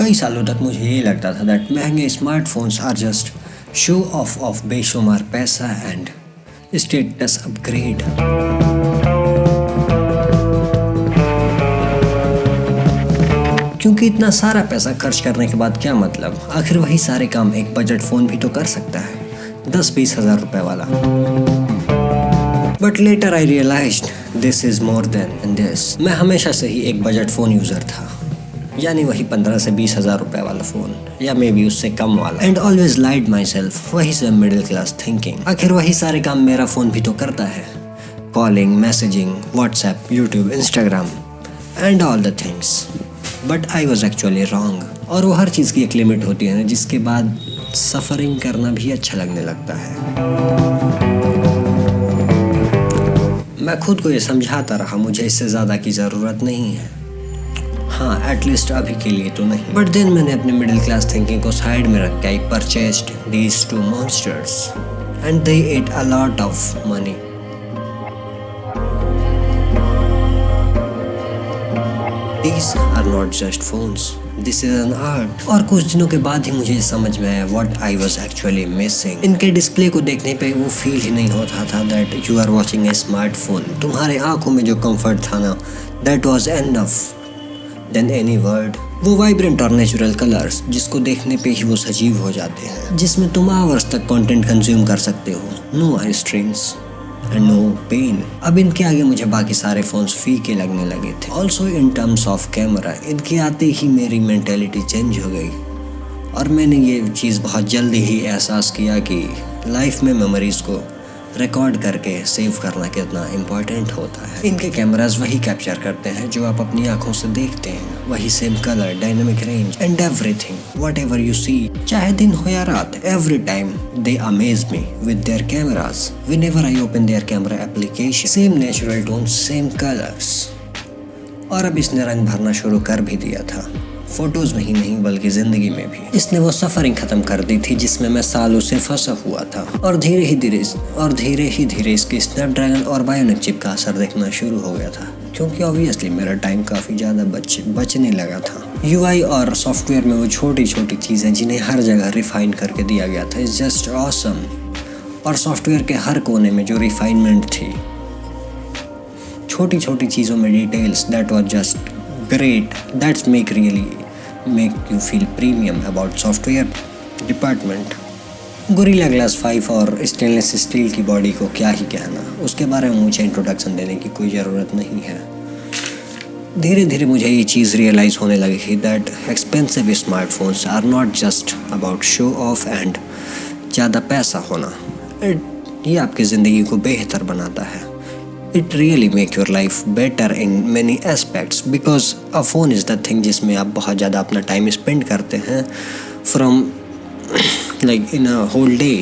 कई सालों तक मुझे ये लगता था दैट महंगे smartphones are just show off बेशुमार पैसा एंड स्टेटस अपग्रेड। क्योंकि इतना सारा पैसा खर्च करने के बाद क्या मतलब, आखिर वही सारे काम एक बजट फ़ोन भी तो कर सकता है, 10-20 हज़ार रुपए वाला। But later I realised this is more than this. मैं हमेशा से ही एक बजट फ़ोन यूज़र था, यानी वही 15 से 20 हज़ार रुपए वाला फ़ोन, या मे बी उससे कम वाला। And always lied myself, वही से मिडिल क्लास थिंकिंग। आखिर वही सारे काम मेरा फ़ोन भी तो करता है, calling, messaging, WhatsApp, YouTube, Instagram and all the things. But I was actually wrong. और वो हर चीज़ की एक लिमिट होती है ना, जिसके बाद सफ़रिंग करना भी अच्छा लगने लगता है। मैं खुद को ये समझाता रहा मुझे इससे ज़्यादा की ज़रूरत नहीं है, हाँ एटलीस्ट अभी के लिए तो नहीं। बट देन मैंने अपने मिडिल क्लास थिंकिंग को साइड में रख के I purchased these 2 monsters and they ate a lot of money. These are not just phones. This is an art. और कुछ दिनों के बाद ही मुझे समझ में आया what I was actually missing. इनके डिस्प्ले को देखने पे वो फील ही नहीं होता था that you are watching a smartphone. तुम्हारे आंखों में जो कंफर्ट था ना, that was enough than any word. वो वाइब्रेंट और नेचुरल कलर्स जिसको देखने पे ही वो सजीव हो जाते हैं, जिसमें तुम आवर्स तक कंटेंट कंज्यूम कर सकते हो, no eye strains and no pain. अब इनके आगे मुझे बाकी सारे फोन्स फीके लगने लगे थे। Also in terms of camera, इनके आते ही मेरी मेंटेलिटी चेंज हो गई और मैंने ये चीज़ बहुत जल्दी ही एहसास किया कि लाइफ में मेमोरीज को रिकॉर्ड करके सेव करना कितना इम्पोर्टेंट होता है। इनके कैमराज वही कैप्चर करते हैं जो आप अपनी आंखों से देखते हैं, वही same colour, dynamic range and everything, whatever you see, चाहे दिन हो या रात, every time they amaze me with their cameras. Whenever I open their camera application, same natural tone, same colours. और अब इसने रंग भरना शुरू कर भी दिया था, फोटोज में ही नहीं बल्कि जिंदगी में भी। इसने वो सफरिंग खत्म कर दी थी जिसमें मैं सालों से फंसा हुआ था, और धीरे ही धीरे इसके स्नैपड्रैगन और बायोनिक चिप का असर दिखना शुरू हो गया था, क्योंकि ऑब्वियसली मेरा टाइम काफ़ी ज़्यादा बचने लगा था। यूआई और सॉफ्टवेयर में वो छोटी छोटी चीज़ें जिन्हें हर जगह रिफाइन करके दिया गया था, इट्स जस्ट ऑसम। और सॉफ्टवेयर के हर कोने में जो रिफाइनमेंट थी, छोटी छोटी चीज़ों में details, that was just great. That's make you feel premium about software department. Gorilla Glass 5 और स्टेनलेस स्टील की बॉडी को क्या ही कहना, उसके बारे में मुझे इंट्रोडक्शन देने की कोई ज़रूरत नहीं है। धीरे धीरे मुझे ये चीज़ रियलाइज़ होने लगी थी that expensive smartphones are not just about show off and ज़्यादा पैसा होना। ये आपकी ज़िंदगी को बेहतर बनाता है। It really make your life better in many aspects because a phone is the thing जिसमें आप बहुत ज़्यादा अपना टाइम स्पेंड करते हैं from like in a whole day।